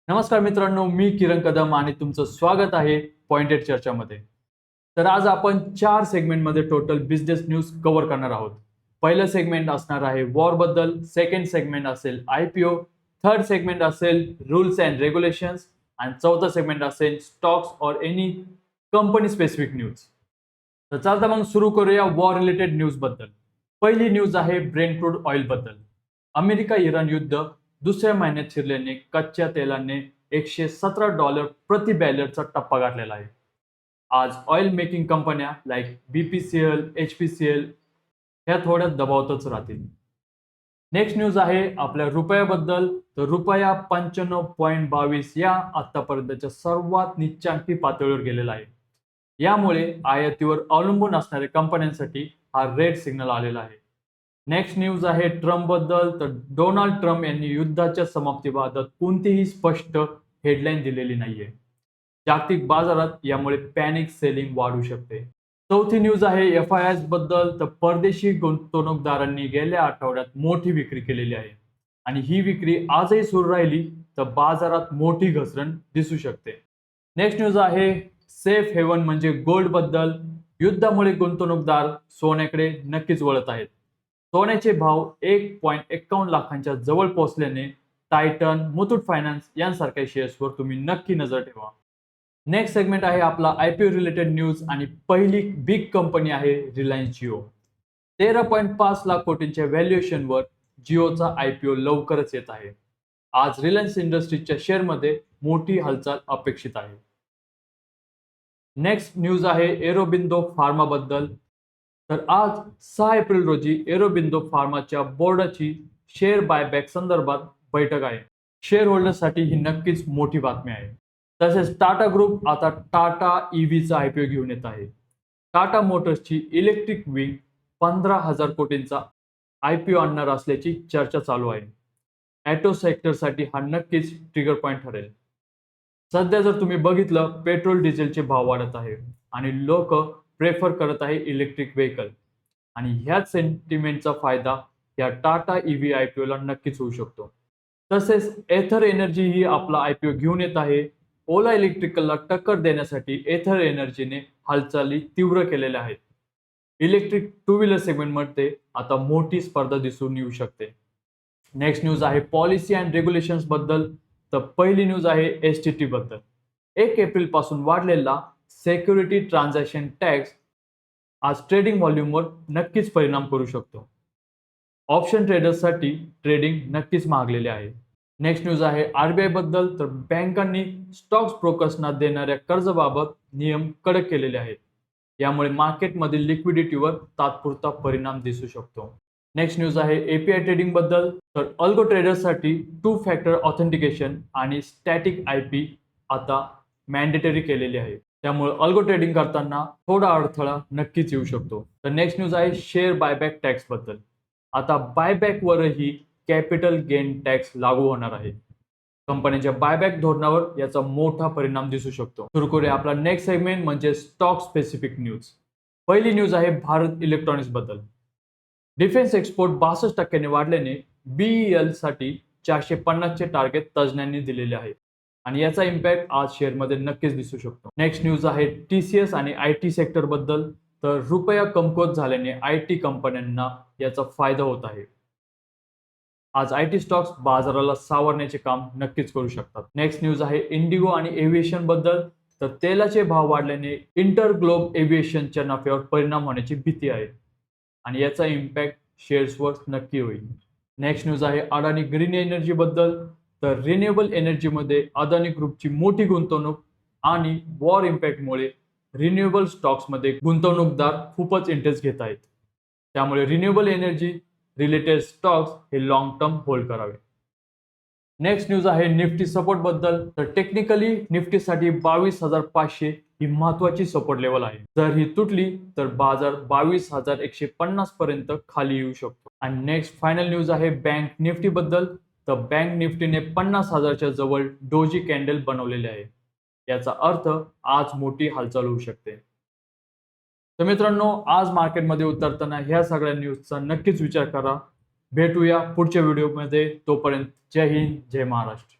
नमस्कार मित्रांनो, मी किरण कदम आणि तुमचं स्वागत आहे पॉइंटेड चर्चामध्ये. तर आज आपण 4 सेगमेंटमध्ये टोटल बिझनेस न्यूज कव्हर करणार आहोत. पहिलं सेगमेंट असणार आहे वॉर बद्दल, सेकंड सेगमेंट असेल आयपीओ, थर्ड सेगमेंट असेल रूल्स अँड रेग्युलेशन्स आणि चौथा सेगमेंट असेल stocks or any company specific news. तर चालता मग सुरू करूया वॉर रिलेटेड न्यूज बद्दल. पहिली न्यूज आहे ब्रेंट क्रूड ऑइल बद्दल. अमेरिका इराण युद्ध दुसऱ्या महिन्यात शिरल्याने कच्च्या तेलाने $117 प्रति बॅरलचा टप्पा गाठलेला आहे. आज ऑइल मेकिंग कंपन्या लाईक बीपीसीएल, एचपीसीएल ह्या थोड्या दबावातच राहतील. नेक्स्ट न्यूज आहे आपल्या रुपयाबद्दल. तर रुपया 95.22 या आतापर्यंतच्या सर्वात नीचांकी पातळीवर गेलेला आहे. यामुळे आयातीवर अवलंबून असणाऱ्या कंपन्यांसाठी हा रेड सिग्नल आलेला आहे. नेक्स्ट न्यूज आहे ट्रम्प बद्दल. तर डोनाल्ड ट्रम्प यांनी युद्धाच्या समाप्तीबाबत कोणतीही स्पष्ट हेडलाईन दिलेली नाहीये. जागतिक बाजारात यामुळे पॅनिक सेलिंग वाढू शकते. चौथी न्यूज आहे एफआयआय बद्दल. तर परदेशी गुंतवणूकदारांनी गेल्या आठवड्यात मोठी विक्री केलेली आहे आणि ही विक्री आजही सुरू राहिली तर बाजारात मोठी घसरण दिसू शकते. नेक्स्ट न्यूज आहे सेफ हेवन म्हणजे गोल्ड बद्दल. युद्धामुळे गुंतवणूकदार सोन्याकडे नक्कीच वळत आहेत. सोन्याचे भाव 1.51 लाखांच्या जवळ पोहोचल्याने टायटन, मुथूट फायनान्स यांसारख्या शेअर्सवर तुम्ही नक्की नजर ठेवा. नेक्स्ट सेगमेंट आहे आपला आयपीओ रिलेटेड न्यूज आणि पहिली बिग कंपनी आहे रिलायन्स जिओ. 13.5 लाख कोटींच्या व्हॅल्युएशनवर जिओचा आयपीओ लवकरच येत आहे. आज रिलायन्स इंडस्ट्रीजच्या शेअरमध्ये मोठी हालचाल अपेक्षित आहे. नेक्स्ट न्यूज आहे एरोबिंदो फार्मा बद्दल. तर आज 6 एप्रिल रोजी एरोबिंदो फार्माच्या बोर्डाची शेअर बायबॅक संदर्भात बैठक आहे. शेअर होल्डर्ससाठी ही नक्कीच मोठी बातमी आहे. तसेच टाटा ग्रुप आता टाटा ईव्हीचा आयपीओ घेऊन येत आहे. टाटा मोटर्सची इलेक्ट्रिक विंग 15,000 कोटींचा आयपीओ आणणार असल्याची चर्चा चालू आहे. ऑटो सेक्टरसाठी हा नक्कीच ट्रिगर पॉइंट ठरेल. सध्या जर तुम्ही बघितलं पेट्रोल डिझेलचे भाव वाढत आहे आणि लोक प्रेफर करत आहे इलेक्ट्रिक व्हेकल आणि ह्याच सेंटिमेंटचा फायदा या टाटा ईव्ही आयपीओला नक्कीच होऊ शकतो. तसेच एथर एनर्जी ही आपला आयपीओ घेऊन येत आहे. ओला इलेक्ट्रिकलला टक्कर देण्यासाठी एथर एनर्जीने हालचाली तीव्र केलेल्या आहेत. इलेक्ट्रिक टू व्हीलर सेगमेंटमध्ये आता मोठी स्पर्धा दिसून येऊ शकते. नेक्स्ट न्यूज आहे पॉलिसी अँड रेग्युलेशन्स बद्दल. तर पहिली न्यूज आहे एसटीटी बद्दल. 1 एप्रिल पासून वाढलेला सिक्युरिटी ट्रान्झॅक्शन टॅक्स आज ट्रेडिंग व्हॉल्यूमवर नक्कीच परिणाम करू शकतो. ऑप्शन ट्रेडर्ससाठी ट्रेडिंग नक्कीच महागलेले आहे. नेक्स्ट न्यूज आहे आरबीआय बद्दल. तर बँकांनी स्टॉक्स ब्रोकर्सना देणाऱ्या कर्जाबाबत नियम कडक केलेले आहेत. यामुळे मार्केटमधील लिक्विडिटीवर तात्पुरता परिणाम दिसू शकतो. नेक्स्ट न्यूज आहे एपीआय ट्रेडिंग बद्दल. तर अल्गो ट्रेडर्ससाठी 2 फॅक्टर ऑथेंटिकेशन आणि स्टॅटिक आयपी आता मॅन्डेटरी केलेली आहे. त्यामुळे अल्गो ट्रेडिंग करताना थोडा अडथळा नक्कीच येऊ शकतो. तर नेक्स्ट न्यूज आहे शेअर बायबॅक टॅक्स बद्दल. आता बायबॅकवरही कॅपिटल गेन टॅक्स लागू होणार आहे. कंपन्यांच्या बायबॅक धोरणावर याचा मोठा परिणाम दिसू शकतो. सुरू करूया आपला नेक्स्ट सेगमेंट म्हणजे स्टॉक स्पेसिफिक न्यूज. पहिली न्यूज आहे भारत इलेक्ट्रॉनिक्स बद्दल. डिफेन्स एक्सपोर्ट 62% वाढल्याने बीईएल साठी 450 चे टार्गेट तज्ज्ञांनी दिलेले आहे आणि याचा इम्पॅक्ट आज शेअरमध्ये नक्कीच दिसू शकतो. नेक्स्ट न्यूज आहे टीसीएस आणि आयटी सेक्टर बद्दल. तर रुपया कमकुवत झाल्याने आयटी कंपन्यांना याचा फायदा होत आहे. आज आयटी स्टॉक्स बाजाराला सावरण्याचे काम नक्कीच करू शकतात. नेक्स्ट न्यूज आहे इंडिगो आणि एव्हिएशन बद्दल. तर तेलाचे भाव वाढल्याने इंटरग्लोब एव्हिएशनच्या नफ्यावर परिणाम होण्याची भीती आहे आणि याचा इम्पॅक्ट शेअर्सवर नक्की होईल. नेक्स्ट न्यूज आहे अदानी ग्रीन एनर्जी बद्दल. तर रिन्युएबल एनर्जीमध्ये अदानी ग्रुपची मोठी गुंतवणूक आणि वॉर इम्पॅक्टमुळे रिन्युएबल स्टॉक्समध्ये गुंतवणूकदार खूपच इंटरेस्ट घेत आहेत. त्यामुळे रिन्युएबल एनर्जी रिलेटेड स्टॉक्स हे लॉंग टर्म होल्ड करावे. नेक्स्ट न्यूज आहे निफ्टी सपोर्ट बद्दल. तर टेक्निकली निफ्टीसाठी 22,500 ही महत्वाची सपोर्ट लेवल आहे. जर ही तुटली तर बाजार 22,150 पर्यंत खाली येऊ शकतो. आणि नेक्स्ट फायनल न्यूज आहे बँक निफ्टी बद्दल. तर बँक निफ्टीने 50,000च्या जवळ डोजी कॅन्डल बनवलेले आहे. याचा अर्थ आज मोठी हालचाल होऊ शकते. तर मित्रांनो, आज मार्केटमध्ये उतरताना ह्या सगळ्या न्यूजचा नक्कीच विचार करा. भेटूया पुढच्या व्हिडिओमध्ये. तोपर्यंत जय हिंद, जय महाराष्ट्र.